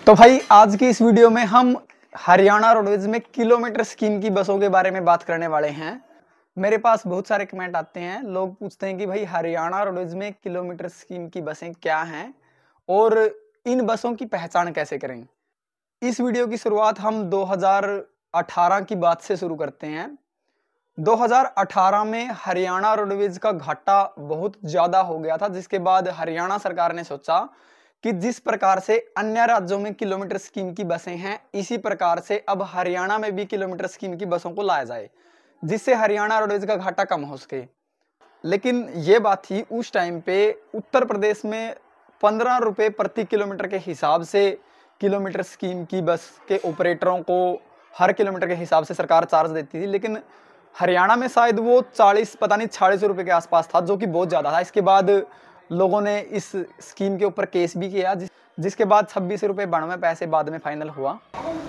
तो भाई आज की इस वीडियो में हम हरियाणा रोडवेज में किलोमीटर स्कीम की बसों के बारे में बात करने वाले हैं। मेरे पास बहुत सारे कमेंट आते हैं, लोग पूछते हैं कि भाई हरियाणा रोडवेज में किलोमीटर स्कीम की बसें क्या हैं और इन बसों की पहचान कैसे करें। इस वीडियो की शुरुआत हम 2018 की बात से शुरू करते हैं। 2018 में हरियाणा रोडवेज का घाटा बहुत ज्यादा हो गया था, जिसके बाद हरियाणा सरकार ने सोचा कि जिस प्रकार से अन्य राज्यों में किलोमीटर स्कीम की बसें हैं, इसी प्रकार से अब हरियाणा में भी किलोमीटर स्कीम की बसों को लाया जाए, जिससे हरियाणा रोडवेज का घाटा कम हो सके। लेकिन ये बात थी उस टाइम पे उत्तर प्रदेश में 15 रुपए प्रति किलोमीटर के हिसाब से किलोमीटर स्कीम की बस के ऑपरेटरों को हर किलोमीटर के हिसाब से सरकार चार्ज देती थी, लेकिन हरियाणा में शायद वो 40 पता नहीं 46 रुपए के आसपास था, जो कि बहुत ज्यादा था। इसके बाद लोगों ने इस स्कीम के ऊपर केस भी किया, जिसके बाद 26 रुपए 92 पैसे बाद में फाइनल हुआ।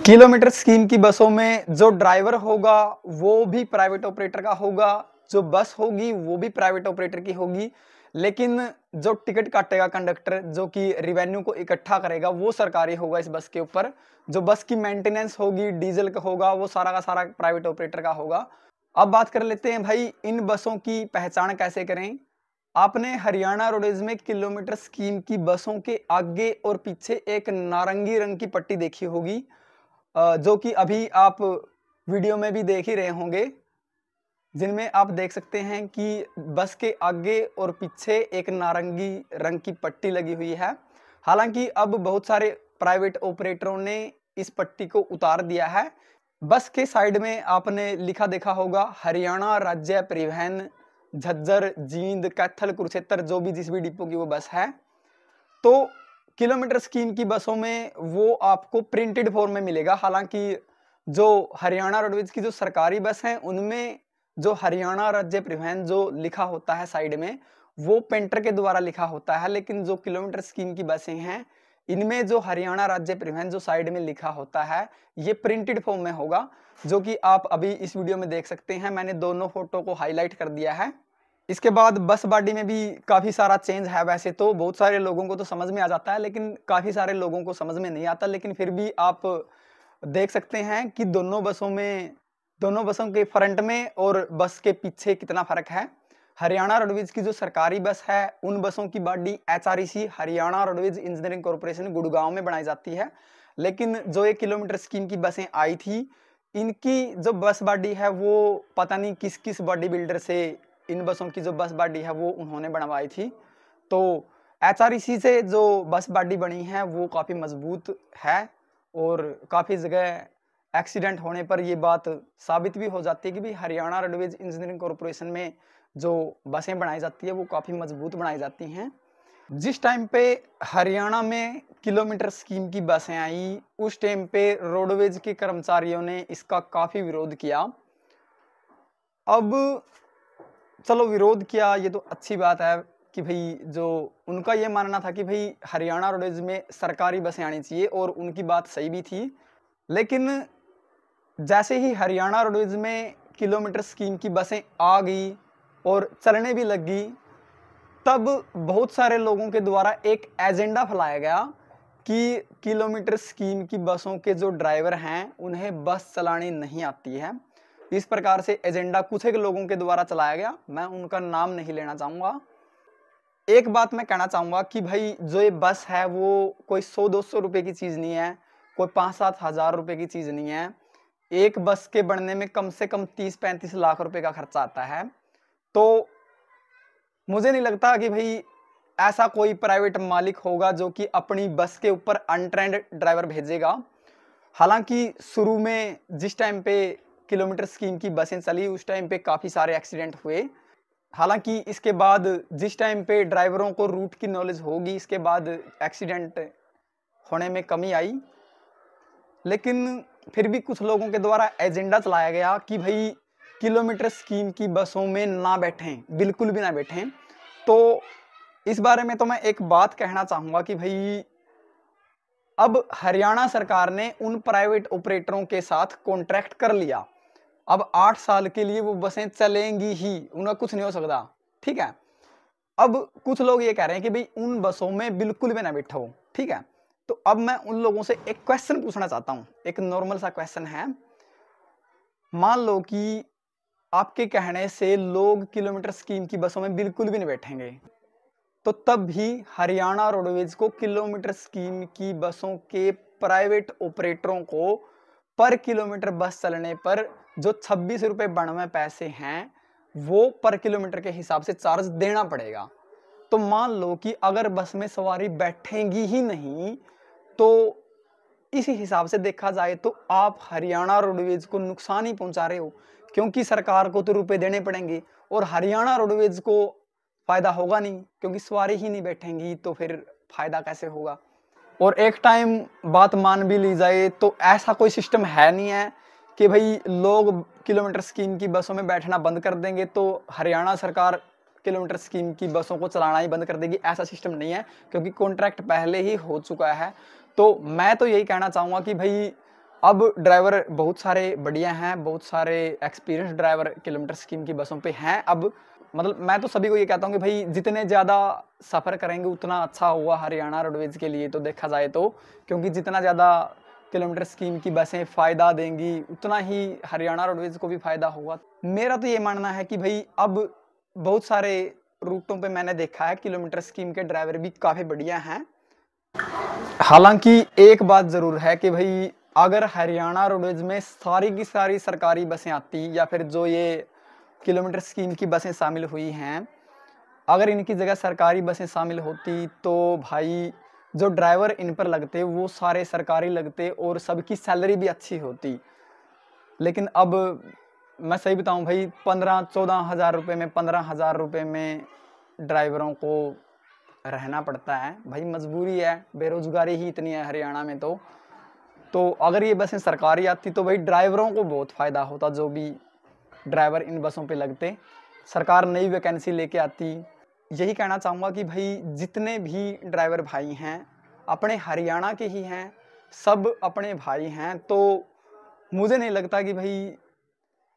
किलोमीटर स्कीम की बसों में जो ड्राइवर होगा वो भी प्राइवेट ऑपरेटर का होगा, जो बस होगी वो भी प्राइवेट ऑपरेटर की होगी, लेकिन जो टिकट काटेगा कंडक्टर, जो कि रिवेन्यू को इकट्ठा करेगा, वो सरकारी होगा इस बस के ऊपर। जो बस की मेंटेनेंस होगी, डीजल का होगा, वो सारा का सारा प्राइवेट ऑपरेटर का होगा। अब बात कर लेते हैं भाई इन बसों की पहचान कैसे करें। आपने हरियाणा रोडवेज में किलोमीटर स्कीम की बसों के आगे और पीछे एक नारंगी रंग की पट्टी देखी होगी, जो कि अभी आप वीडियो में भी देख ही रहे होंगे, जिनमें आप देख सकते हैं कि बस के आगे और पीछे एक नारंगी रंग की पट्टी लगी हुई है। हालांकि अब बहुत सारे प्राइवेट ऑपरेटरों ने इस पट्टी को उतार दिया है। बस के साइड में आपने लिखा देखा होगा हरियाणा राज्य परिवहन झज्जर, जींद, कैथल, कुरुक्षेत्र, जो भी जिस भी डिपो की वो बस है। तो किलोमीटर स्कीम की बसों में वो आपको प्रिंटेड फॉर्म में मिलेगा। हालांकि जो हरियाणा रोडवेज की जो सरकारी बस है, उनमें जो हरियाणा राज्य परिवहन जो लिखा होता है साइड में, वो पेंटर के द्वारा लिखा होता है। लेकिन जो किलोमीटर स्कीम की बसें हैं, इनमें जो हरियाणा राज्य परिवहन जो साइड में लिखा होता है, ये प्रिंटेड फॉर्म में होगा, जो कि आप अभी इस वीडियो में देख सकते हैं। मैंने दोनों फोटो को हाईलाइट कर दिया है। इसके बाद बस बॉडी में भी काफी सारा चेंज है। वैसे तो बहुत सारे लोगों को तो समझ में आ जाता है, लेकिन काफी सारे लोगों को समझ में नहीं आता। लेकिन फिर भी आप देख सकते हैं कि दोनों बसों के फ्रंट में और बस के पीछे कितना फर्क है। हरियाणा रोडवेज की जो सरकारी बस है, उन बसों की body HREC Haryana roadways engineering corporation Gurgaon में बनाई जाती है। लेकिन जो एक किलोमीटर स्कीम की बसें आई थी, इनकी जो बस बॉडी है वो पता नहीं किस किस बॉडी बिल्डर से इन बसों की जो बस बॉडी है वो उन्होंने बनवाई थी। तो HREC से जो बस बॉडी बनी है वो काफ़ी मजबूत है, और काफ़ी जगह एक्सीडेंट होने पर ये बात साबित भी हो जाती है कि भाई हरियाणा रोडवेज इंजीनियरिंग कॉर्पोरेशन में जो बसें बनाई जाती है वो काफ़ी मजबूत बनाई जाती हैं। जिस टाइम पे हरियाणा में किलोमीटर स्कीम की बसें आई, उस टाइम पे रोडवेज के कर्मचारियों ने इसका काफ़ी विरोध किया। अब चलो विरोध किया, ये तो अच्छी बात है कि भाई जो उनका ये मानना था कि भाई हरियाणा रोडवेज में सरकारी बसें आनी चाहिए, और उनकी बात सही भी थी। लेकिन जैसे ही हरियाणा रोडवेज में किलोमीटर स्कीम की बसें आ गई और चलने भी लगी, तब बहुत सारे लोगों के द्वारा एक एजेंडा फैलाया गया कि किलोमीटर स्कीम की बसों के जो ड्राइवर हैं उन्हें बस चलानी नहीं आती है। इस प्रकार से एजेंडा कुछ एक लोगों के द्वारा चलाया गया, मैं उनका नाम नहीं लेना चाहूंगा। एक बात मैं कहना चाहूंगा कि भाई जो ये बस है वो कोई 100-200 रुपए की चीज नहीं है, कोई 5-7 हजार रुपए की चीज नहीं है। एक बस के बनने में कम से कम 30-35 लाख रुपए का खर्चा आता है। तो मुझे नहीं लगता कि भाई ऐसा कोई प्राइवेट मालिक होगा जो कि अपनी बस के ऊपर अनट्रेंड ड्राइवर भेजेगा। हालांकि शुरू में जिस टाइम पे किलोमीटर स्कीम की बसें चली, उस टाइम पे काफ़ी सारे एक्सीडेंट हुए। हालांकि इसके बाद जिस टाइम पे ड्राइवरों को रूट की नॉलेज होगी, इसके बाद एक्सीडेंट होने में कमी आई। लेकिन फिर भी कुछ लोगों के द्वारा एजेंडा चलाया गया कि भाई किलोमीटर स्कीम की बसों में ना बैठें, बिल्कुल भी ना बैठें। तो इस बारे में तो मैं एक बात कहना चाहूँगा कि भाई अब हरियाणा सरकार ने उन प्राइवेट ऑपरेटरों के साथ कॉन्ट्रैक्ट कर लिया। अब 8 साल के लिए वो बसें चलेंगी ही, उनका कुछ नहीं हो सकता, ठीक है। अब कुछ लोग ये कह रहे हैं कि भाई उन बसों में बिल्कुल भी ना बैठो, ठीक है। तो अब मैं उन लोगों से एक क्वेश्चन पूछना चाहता हूँ, एक नॉर्मल सा क्वेश्चन है। मान लो कि आपके कहने से लोग किलोमीटर स्कीम की बसों में बिल्कुल भी नहीं बैठेंगे, तो तब भी हरियाणा रोडवेज को किलोमीटर स्कीम की बसों के प्राइवेट ऑपरेटरों को पर किलोमीटर बस चलने पर जो 26 रुपए 92 पैसे हैं, वो पर किलोमीटर के हिसाब से चार्ज देना पड़ेगा। तो मान लो कि अगर बस में सवारी बैठेंगी ही नहीं, तो इसी हिसाब से देखा जाए तो आप हरियाणा रोडवेज को नुकसान ही पहुंचा रहे हो, क्योंकि सरकार को तो रुपए देने पड़ेंगे और हरियाणा रोडवेज को फायदा होगा नहीं, क्योंकि सवारी ही नहीं बैठेंगी तो फिर फायदा कैसे होगा। और एक टाइम बात मान भी ली जाए तो ऐसा कोई सिस्टम है नहीं है कि भाई लोग किलोमीटर स्कीम की बसों में बैठना बंद कर देंगे तो हरियाणा सरकार किलोमीटर स्कीम की बसों को चलाना ही बंद कर देगी। ऐसा सिस्टम नहीं है, क्योंकि कॉन्ट्रैक्ट पहले ही हो चुका है। तो मैं तो यही कहना चाहूँगा कि भाई अब ड्राइवर बहुत सारे बढ़िया हैं, बहुत सारे एक्सपीरियंस ड्राइवर किलोमीटर स्कीम की बसों पे हैं। अब मतलब मैं तो सभी को ये कहता हूँ कि भाई जितने ज़्यादा सफ़र करेंगे उतना अच्छा होगा हरियाणा रोडवेज के लिए, तो देखा जाए तो, क्योंकि जितना ज़्यादा किलोमीटर स्कीम की बसें फ़ायदा देंगी उतना ही हरियाणा रोडवेज को भी फ़ायदा होगा। मेरा तो ये मानना है कि भाई अब बहुत सारे रूटों पे मैंने देखा है किलोमीटर स्कीम के ड्राइवर भी काफ़ी बढ़िया हैं। हालांकि एक बात ज़रूर है कि भाई अगर हरियाणा रोडवेज में सारी की सारी सरकारी बसें आती, या फिर जो ये किलोमीटर स्कीम की बसें शामिल हुई हैं, अगर इनकी जगह सरकारी बसें शामिल होती तो भाई जो ड्राइवर इन पर लगते वो सारे सरकारी लगते और सबकी सैलरी भी अच्छी होती। लेकिन अब मैं सही बताऊं भाई 15-14 हज़ार रुपये में, 15 हज़ार रुपये में ड्राइवरों को रहना पड़ता है। भाई मजबूरी है, बेरोजगारी ही इतनी है हरियाणा में। तो अगर ये बसें सरकारी आती तो भाई ड्राइवरों को बहुत फ़ायदा होता, जो भी ड्राइवर इन बसों पे लगते, सरकार नई वैकेंसी लेके आती। यही कहना चाहूँगा कि भाई जितने भी ड्राइवर भाई हैं अपने हरियाणा के ही हैं, सब अपने भाई हैं। तो मुझे नहीं लगता कि भाई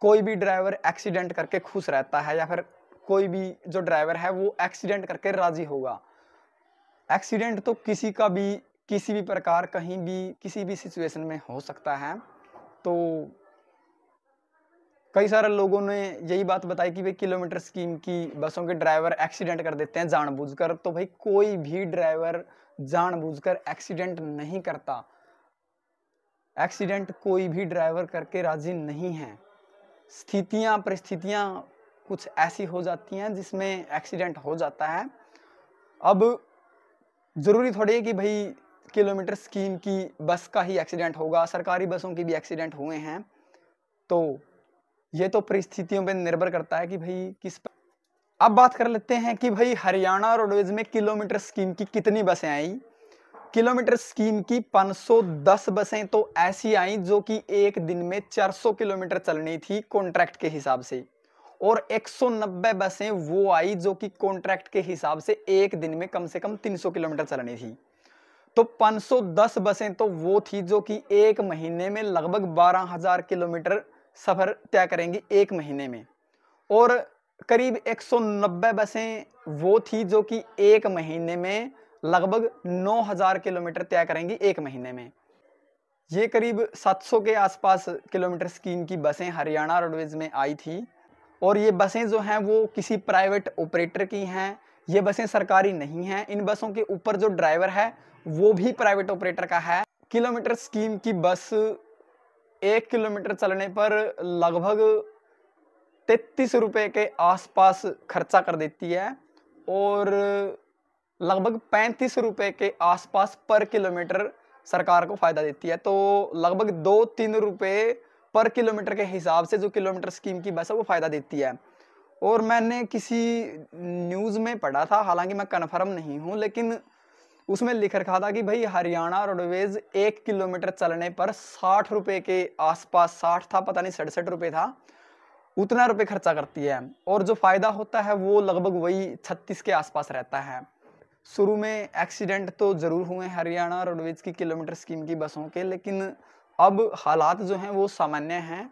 कोई भी ड्राइवर एक्सीडेंट करके खुश रहता है, या फिर कोई भी जो ड्राइवर है वो एक्सीडेंट करके राजी होगा। एक्सीडेंट तो किसी का भी, किसी भी प्रकार, कहीं भी, किसी भी सिचुएशन में हो सकता है। तो कई सारे लोगों ने यही बात बताई कि भाई किलोमीटर स्कीम की बसों के ड्राइवर एक्सीडेंट कर देते हैं जानबूझकर। तो भाई कोई भी ड्राइवर जानबूझकर एक्सीडेंट नहीं करता, एक्सीडेंट कोई भी ड्राइवर करके राजी नहीं है। स्थितियां, परिस्थितियां कुछ ऐसी हो जाती हैं जिसमें एक्सीडेंट हो जाता है। अब जरूरी थोड़ी है कि भाई किलोमीटर स्कीम की बस का ही एक्सीडेंट होगा, सरकारी बसों की भी एक्सीडेंट हुए हैं। तो ये तो परिस्थितियों पे निर्भर करता है कि भाई किस पर। अब बात कर लेते हैं कि भाई हरियाणा रोडवेज में किलोमीटर स्कीम की कितनी बसें आई। किलोमीटर स्कीम की 510 बसें तो ऐसी आई जो कि एक दिन में 400 किलोमीटर चलनी थी कॉन्ट्रैक्ट के हिसाब से, और 190 बसें वो आई जो कि कॉन्ट्रैक्ट के हिसाब से एक दिन में कम से कम 300 किलोमीटर चलनी थी। तो 510 बसें तो वो थी जो कि एक महीने में लगभग 12,000 किलोमीटर सफर तय करेंगी एक महीने में, और करीब 190 बसें वो थी जो कि एक महीने में लगभग 9,000 किलोमीटर तय करेंगी एक महीने में। ये करीब 700 के आसपास किलोमीटर स्कीम की बसें हरियाणा रोडवेज में आई थी। और ये बसें जो हैं वो किसी प्राइवेट ऑपरेटर की हैं, ये बसें सरकारी नहीं हैं। इन बसों के ऊपर जो ड्राइवर है वो भी प्राइवेट ऑपरेटर का है। किलोमीटर स्कीम की बस 1 किलोमीटर चलने पर लगभग 33 रुपए के आसपास खर्चा कर देती है, और लगभग 35 रुपए के आसपास पर किलोमीटर सरकार को फायदा देती है। तो लगभग 2-3 रुपए पर किलोमीटर के हिसाब से जो किलोमीटर स्कीम की बस है वो फायदा देती है। और मैंने किसी न्यूज़ में पढ़ा था, हालांकि मैं कन्फर्म नहीं हूँ, लेकिन उसमें लिख रखा था कि भाई हरियाणा रोडवेज 1 किलोमीटर चलने पर 60 रुपए के आसपास, 60 था पता नहीं 67 रुपए था, उतना रुपए खर्चा करती है। और जो फायदा होता है वो लगभग वही 36 के आसपास रहता है। शुरू में एक्सीडेंट तो जरूर हुए हरियाणा रोडवेज की किलोमीटर स्कीम की बसों के, लेकिन अब हालात जो हैं वो सामान्य हैं।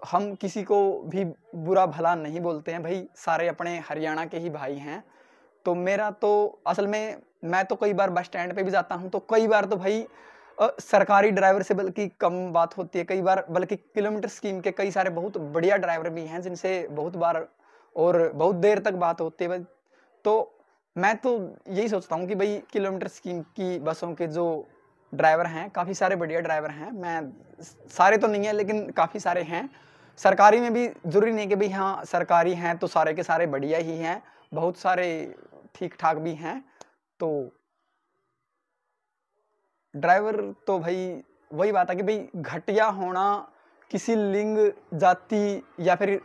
हम किसी को भी बुरा भला नहीं बोलते हैं, भाई सारे अपने हरियाणा के ही भाई हैं। तो मेरा तो असल में मैं तो कई बार बस स्टैंड पे भी जाता हूँ, तो कई बार तो भाई सरकारी ड्राइवर से बल्कि कम बात होती है, कई बार बल्कि किलोमीटर स्कीम के कई सारे बहुत बढ़िया ड्राइवर भी हैं जिनसे बहुत बार और बहुत देर तक बात होती है भाई। तो मैं तो यही सोचता हूँ कि भाई किलोमीटर स्कीम की बसों के जो ड्राइवर हैं, काफ़ी सारे बढ़िया ड्राइवर हैं। मैं सारे तो नहीं है लेकिन काफ़ी सारे हैं। सरकारी में भी ज़रूरी नहीं कि भाई हाँ सरकारी हैं तो सारे के सारे बढ़िया ही हैं, बहुत सारे ठीक-ठाक भी हैं। तो ड्राइवर तो भाई वही बात है कि भाई घटिया होना किसी लिंग, जाति या फिर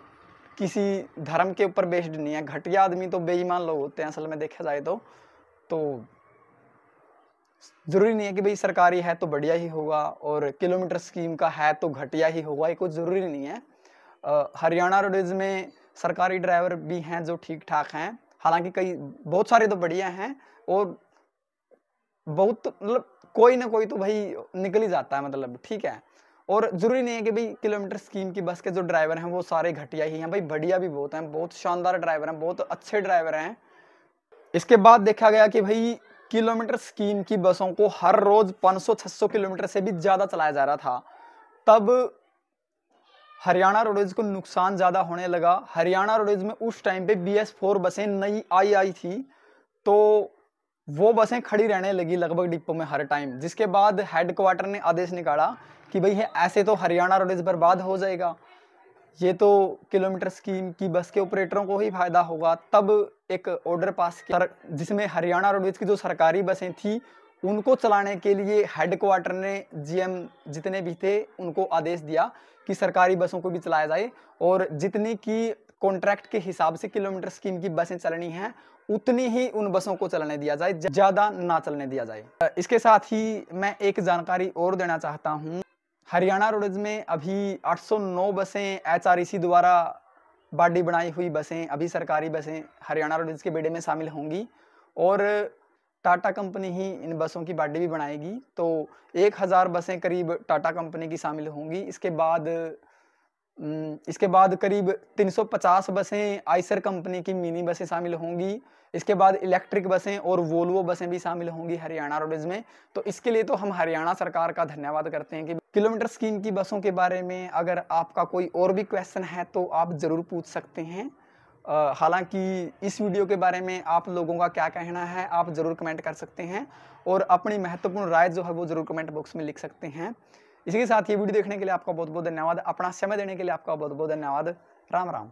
किसी धर्म के ऊपर बेस्ड नहीं है। घटिया आदमी तो बेईमान लोग होते हैं असल में देखा जाए तो। तो ज़रूरी नहीं है कि भाई सरकारी है तो बढ़िया ही होगा और किलोमीटर स्कीम का है तो घटिया ही होगा, ये कुछ ज़रूरी नहीं है। हरियाणा रोडवेज़ में सरकारी ड्राइवर भी हैं जो ठीक-ठाक हैं। हालाँकि कई बहुत सारे तो बढ़िया हैं और बहुत मतलब कोई ना कोई तो भाई निकल ही जाता है मतलब, ठीक है। और ज़रूरी नहीं है कि भाई किलोमीटर स्कीम की बस के जो ड्राइवर हैं वो सारे घटिया ही हैं, भाई बढ़िया भी बहुत हैं, बहुत शानदार ड्राइवर हैं, बहुत अच्छे ड्राइवर हैं। इसके बाद देखा गया कि भाई किलोमीटर स्कीम की बसों को हर रोज़ 500-600 किलोमीटर से भी ज़्यादा चलाया जा रहा था। तब हरियाणा रोडवेज़ को नुकसान ज़्यादा होने लगा। हरियाणा रोडवेज़ में उस टाइम पे BS4 बसें नई आई थी, तो वो बसें खड़ी रहने लगी लगभग डिपो में हर टाइम, जिसके बाद हेडक्वार्टर ने आदेश निकाला कि भाई ऐसे तो हरियाणा रोडवेज़ बर्बाद हो जाएगा, ये तो किलोमीटर स्कीम की बस के ऑपरेटरों को ही फायदा होगा। तब एक ऑर्डर पास किया जिसमें हरियाणा रोडवेज़ की जो सरकारी बसें थी उनको चलाने के लिए हेडक्वार्टर ने GM जितने भी थे उनको आदेश दिया कि सरकारी बसों को भी चलाया जाए और जितनी की कॉन्ट्रैक्ट के हिसाब से किलोमीटर स्कीम की बसें चलनी हैं उतनी ही उन बसों को चलने दिया जाए, ज़्यादा ना चलने दिया जाए। इसके साथ ही मैं एक जानकारी और देना चाहता हूँ। हरियाणा रोडवेज़ में अभी 809 बसें HREC द्वारा बाडी बनाई हुई बसें, अभी सरकारी बसें हरियाणा रोडवेज़ के बेड़े में शामिल होंगी और टाटा कंपनी ही इन बसों की बाडी भी बनाएगी। तो 1000 बसें करीब टाटा कंपनी की शामिल होंगी। इसके बाद करीब 350 बसें आइसर कंपनी की मिनी बसें शामिल होंगी। इसके बाद इलेक्ट्रिक बसें और वोल्वो बसें भी शामिल होंगी हरियाणा रोडवेज़ में। तो इसके लिए तो हम हरियाणा सरकार का धन्यवाद करते हैं कि किलोमीटर स्कीम की बसों के बारे में अगर आपका कोई और भी क्वेश्चन है तो आप ज़रूर पूछ सकते हैं। हालांकि इस वीडियो के बारे में आप लोगों का क्या कहना है आप ज़रूर कमेंट कर सकते हैं और अपनी महत्वपूर्ण राय जो है वो ज़रूर कमेंट बॉक्स में लिख सकते हैं। इसी के साथ ये वीडियो देखने के लिए आपका बहुत बहुत धन्यवाद। अपना समय देने के लिए आपका बहुत बहुत धन्यवाद। राम राम।